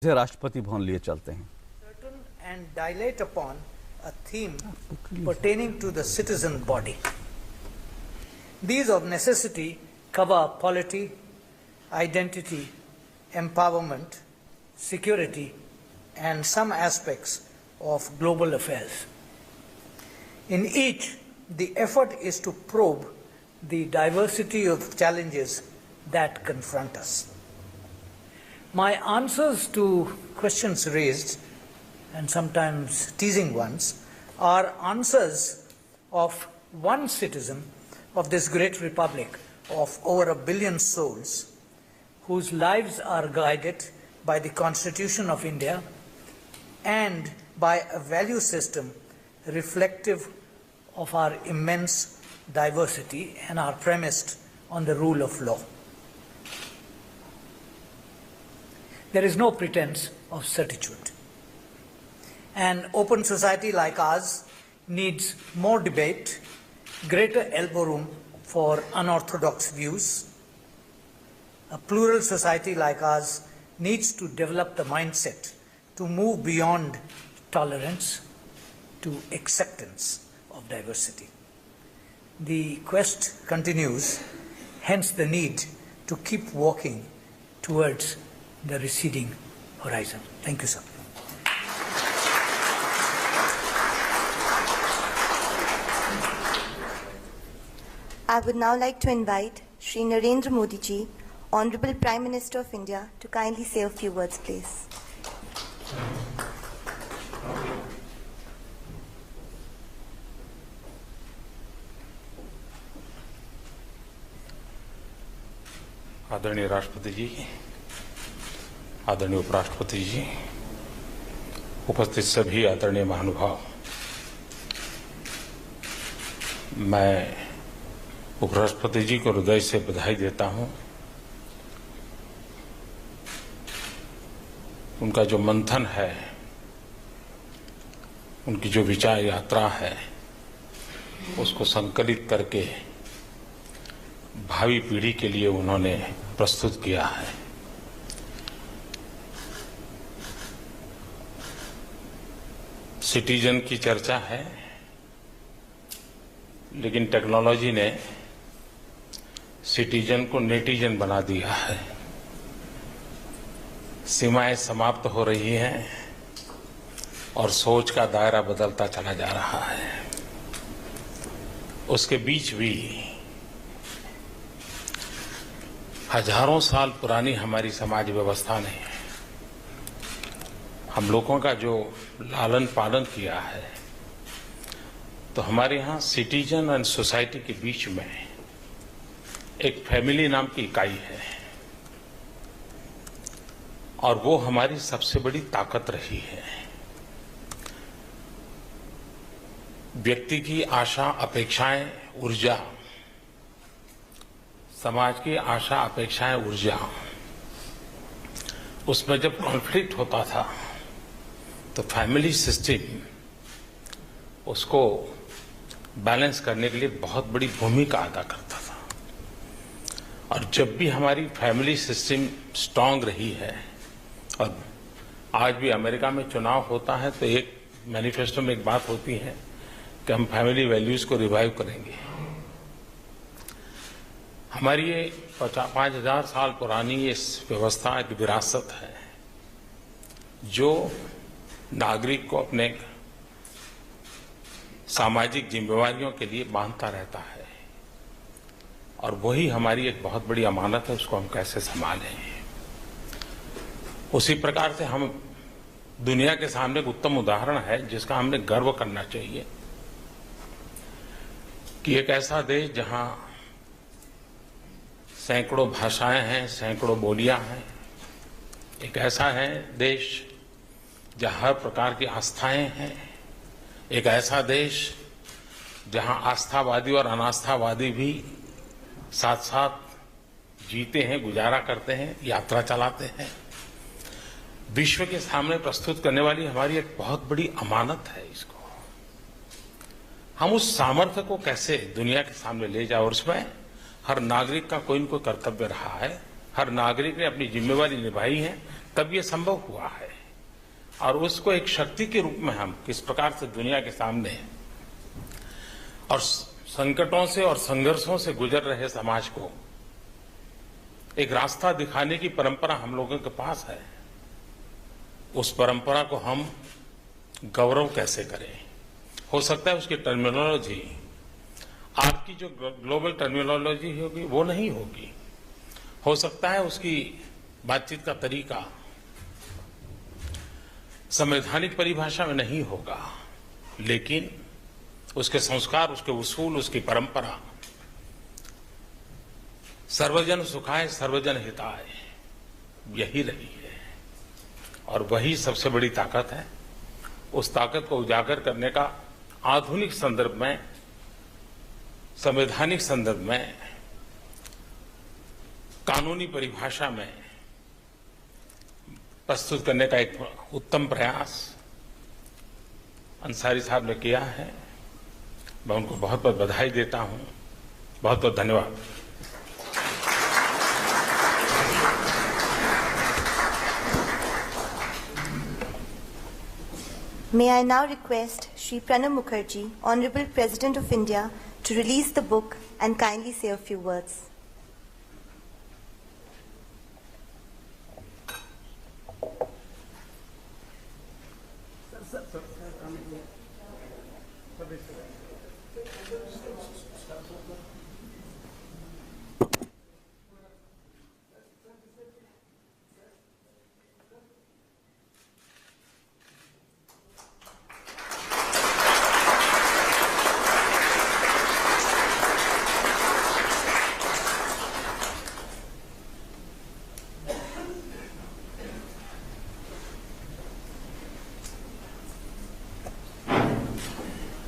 राष्ट्रपति भवन लिए चलते हैं and dilate upon a theme pertaining to the citizen body. These of necessity cover polity, identity, empowerment, security, and some aspects of global affairs. In each, the effort is to probe the diversity of challenges that confront us. My answers to questions raised, and sometimes teasing ones, are answers of one citizen of this great republic of over 1 billion souls, whose lives are guided by the Constitution of India and by a value system reflective of our immense diversity and are premised on the rule of law. There is no pretense of certitude. An open society like ours needs more debate, greater elbow room for unorthodox views. A plural society like ours needs to develop the mindset to move beyond tolerance to acceptance of diversity. The quest continues, hence the need to keep walking towards the receding horizon. Thank you, sir. I would now like to invite Shri Narendra Modi ji, Honorable Prime Minister of India, to kindly say a few words, please. आदरणीय राष्ट्रपति जी, आदरणीय उपराष्ट्रपति जी, उपस्थित सभी आदरणीय महानुभाव, मैं उपराष्ट्रपति जी को हृदय से बधाई देता हूं। उनका जो मंथन है, उनकी जो विचार यात्रा है, उसको संकलित करके भावी पीढ़ी के लिए उन्होंने प्रस्तुत किया है। सिटीजन की चर्चा है, लेकिन टेक्नोलॉजी ने सिटीजन को नेटिजन बना दिया है। सीमाएं समाप्त हो रही हैं और सोच का दायरा बदलता चला जा रहा है। उसके बीच भी हजारों साल पुरानी हमारी समाज व्यवस्था ने हम लोगों का जो लालन पालन किया है, तो हमारे यहाँ सिटीजन एंड सोसाइटी के बीच में एक फैमिली नाम की इकाई है और वो हमारी सबसे बड़ी ताकत रही है। व्यक्ति की आशा, अपेक्षाएं, ऊर्जा, समाज की आशा, अपेक्षाएं, ऊर्जा, उसमें जब कॉन्फ्लिक्ट होता था तो फैमिली सिस्टम उसको बैलेंस करने के लिए बहुत बड़ी भूमिका अदा करता था। और जब भी हमारी फैमिली सिस्टम स्ट्रांग रही है, और आज भी अमेरिका में चुनाव होता है तो एक मैनिफेस्टो में एक बात होती है कि हम फैमिली वैल्यूज को रिवाइव करेंगे। हमारी ये 5,000 साल पुरानी इस व्यवस्था एक विरासत है जो नागरिक को अपने सामाजिक जिम्मेवारियों के लिए बांधता रहता है, और वही हमारी एक बहुत बड़ी अमानत है, उसको हम कैसे संभालें। उसी प्रकार से हम दुनिया के सामने एक उत्तम उदाहरण है जिसका हमने गर्व करना चाहिए कि एक ऐसा देश जहां सैकड़ों भाषाएं हैं, सैकड़ों बोलियां हैं, एक ऐसा है देश जहां हर प्रकार की आस्थाएं हैं, एक ऐसा देश जहां आस्थावादी और अनास्थावादी भी साथ साथ जीते हैं, गुजारा करते हैं, यात्रा चलाते हैं। विश्व के सामने प्रस्तुत करने वाली हमारी एक बहुत बड़ी अमानत है। इसको हम उस सामर्थ्य को कैसे दुनिया के सामने ले जाए, और उसमें हर नागरिक का कोई न कोई कर्तव्य रहा है। हर नागरिक ने अपनी जिम्मेवारी निभाई है तब ये संभव हुआ है। और उसको एक शक्ति के रूप में हम किस प्रकार से दुनिया के सामने और संकटों से और संघर्षों से गुजर रहे समाज को एक रास्ता दिखाने की परंपरा हम लोगों के पास है। उस परंपरा को हम गौरव कैसे करें? हो सकता है उसकी टर्मिनोलॉजी आपकी जो ग्लोबल टर्मिनोलॉजी होगी वो नहीं होगी। हो सकता है उसकी बातचीत का तरीका संवैधानिक परिभाषा में नहीं होगा, लेकिन उसके संस्कार, उसके उसूल, उसकी परंपरा सर्वजन सुखाय सर्वजन हिताय यही रही है। और वही सबसे बड़ी ताकत है। उस ताकत को उजागर करने का आधुनिक संदर्भ में, संवैधानिक संदर्भ में, कानूनी परिभाषा में प्रस्तुत करने का एक उत्तम प्रयास अंसारी साहब ने किया है। मैं उनको बहुत बहुत बधाई देता हूं। बहुत बहुत धन्यवाद। May I now request Shri Pranab Mukherjee, Honorable President of India, to release the book and kindly say a few words.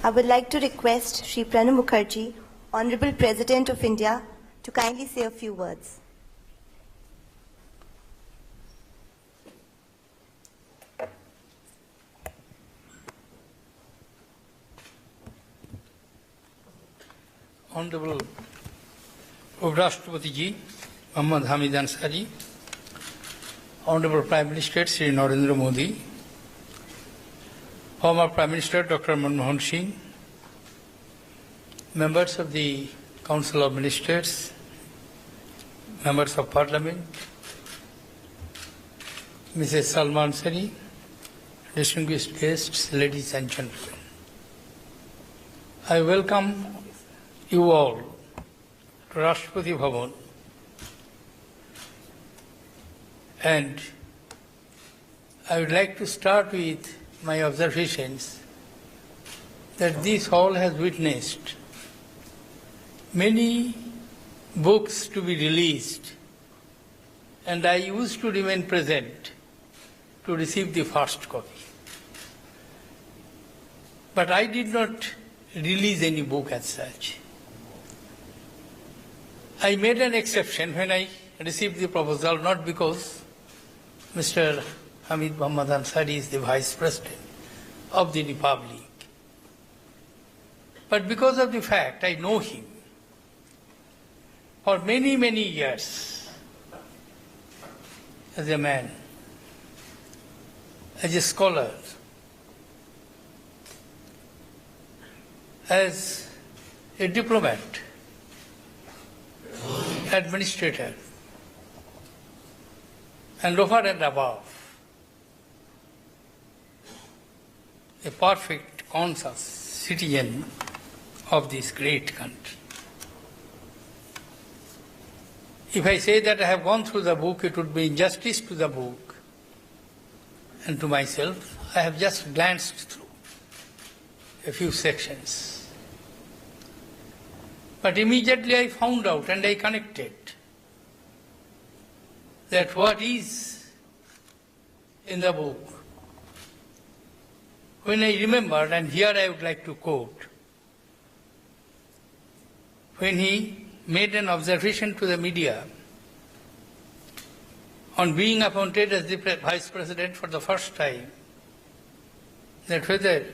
I would like to request Shri Pranab Mukherjee, Honorable President of India, to kindly say a few words. Honorable Uprashtrapati Ji, Mohammad Hamid Ansari, Honorable Prime Minister Shri Narendra Modi, former Prime Minister Dr. Manmohan Singh, members of the Council of Ministers, members of Parliament, Mrs. Salman Sari, distinguished guests, ladies and gentlemen. I welcome you all to Rashtrapati Bhavan, and I would like to start with my observations that this hall has witnessed many books to be released, and I used to remain present to receive the first copy. But I did not release any book as such. I made an exception when I received the proposal, not because Mr. Hamid Mohammad Ansari is the Vice President of the Republic, but because of the fact I know him for many, many years as a man, as a scholar, as a diplomat, administrator, and over and above, a perfect, conscious citizen of this great country. If I say that I have gone through the book, it would be injustice to the book and to myself. I have just glanced through a few sections. But immediately I found out and I connected that what is in the book. When I remembered, and here I would like to quote, when he made an observation to the media on being appointed as the Vice President for the first time, that whether,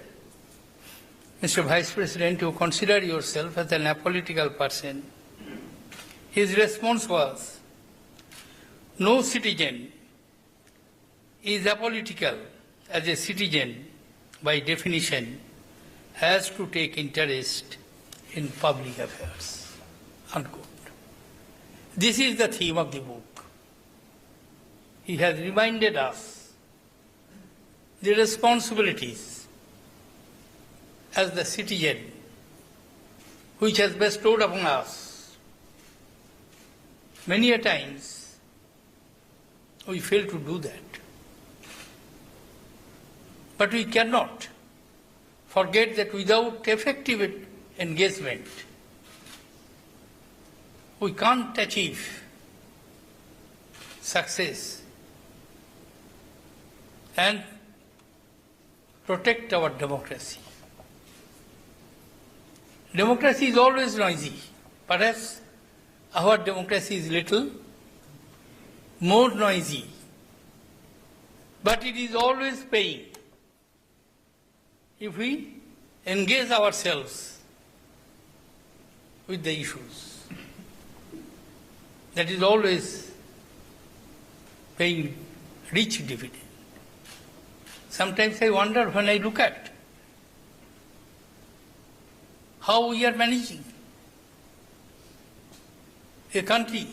Mr. Vice President, you consider yourself as an apolitical person, his response was, no citizen is apolitical as a citizen, by definition, has to take interest in public affairs. Unquote. This is the theme of the book. He has reminded us the responsibilities as the citizen which has bestowed upon us. Many a times we fail to do that. But we cannot forget that without effective engagement, we can't achieve success and protect our democracy. Democracy is always noisy. Perhaps our democracy is little more noisy, but it is always paying if we engage ourselves with the issues. That is always paying rich dividend. Sometimes I wonder when I look at how we are managing a country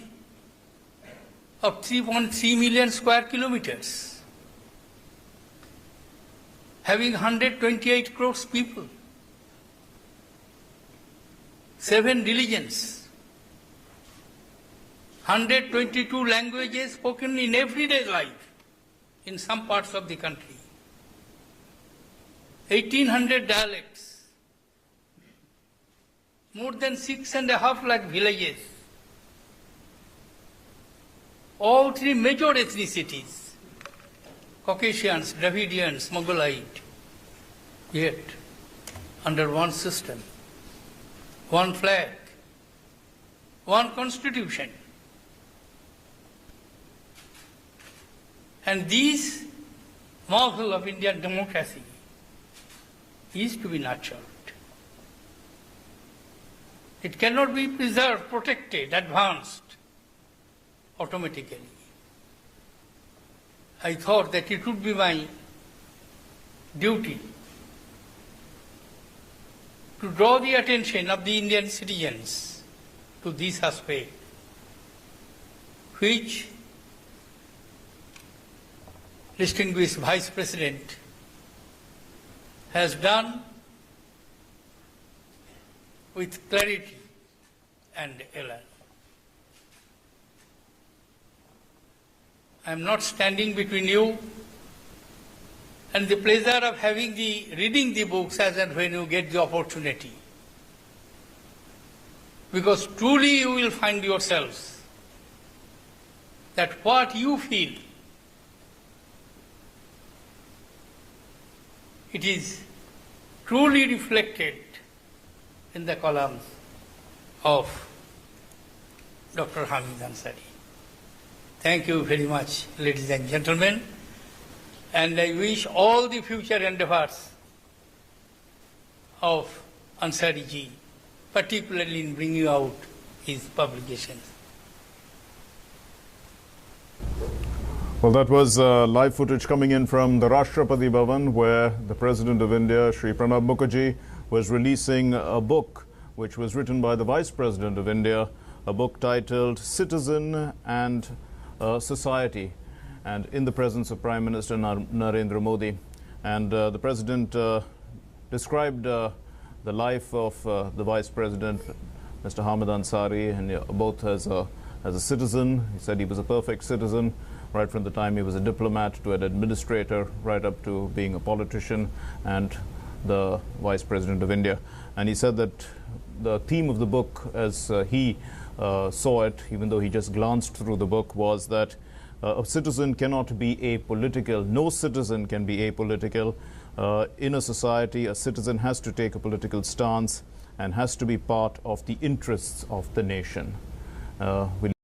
of 3.3 million square kilometers, having 128 crores people, 7 religions, 122 languages spoken in everyday life in some parts of the country, 1,800 dialects, more than 6.5 lakh villages, all 3 major ethnicities, Caucasians, Dravidians, Mongolite, yet under one system, one flag, one constitution. And this marvel of Indian democracy is to be nurtured. It cannot be preserved, protected, advanced automatically. I thought that it would be my duty to draw the attention of the Indian citizens to this aspect, which distinguished Vice President has done with clarity and elan. I am not standing between you and the pleasure of reading the books as and when you get the opportunity. Because truly you will find yourselves that what you feel, it is truly reflected in the columns of Dr. Hamid Ansari. Thank you very much, ladies and gentlemen, and I wish all the future endeavors of Ansari ji, particularly in bringing out his publications. Well, that was live footage coming in from the Rashtrapati Bhavan, where the President of India, Shri Pranab Mukherjee, was releasing a book which was written by the Vice President of India, a book titled Citizen and Society, and in the presence of Prime Minister Narendra Modi. And the President described the life of the Vice President, Mr. Hamid Ansari, and both as a citizen. He said he was a perfect citizen, right from the time he was a diplomat to an administrator, right up to being a politician and the Vice President of India. And he said that the theme of the book, as he saw it, even though he just glanced through the book, was that a citizen cannot be apolitical. No citizen can be apolitical. In a society, a citizen has to take a political stance and has to be part of the interests of the nation.